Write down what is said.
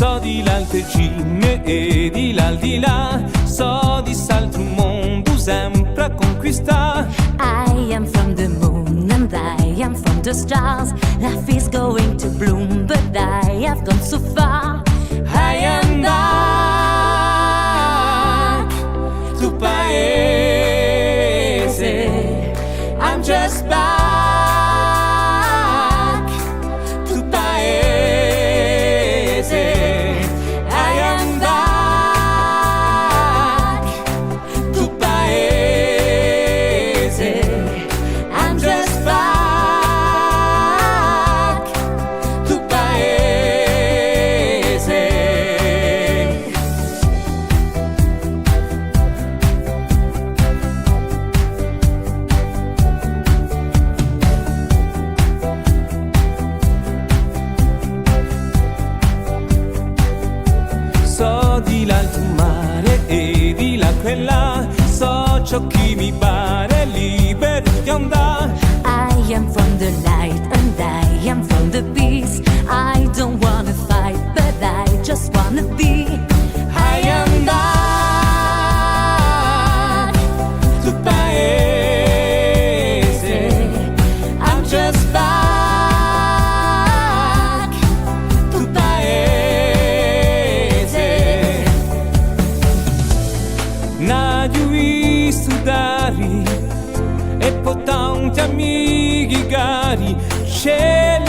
So di l'alte cime e di là al di là, so di s'altro mondo sempre a conquistare. I am from the moon and I am from the stars. Life is going to bloom, but I have gone so far. I am back to Paese. I'm just back to Paese. I am back to Paese. I'm just back to Paese. So di l'alto mare e di là quella, so ciò che mi pare libero di andare. I am from the light and I am from the peace. I don't wanna fight, but I just wanna be. I am back to Paese. I'm just back to Paese. Nadio studari e poi tanti amici cari, c'è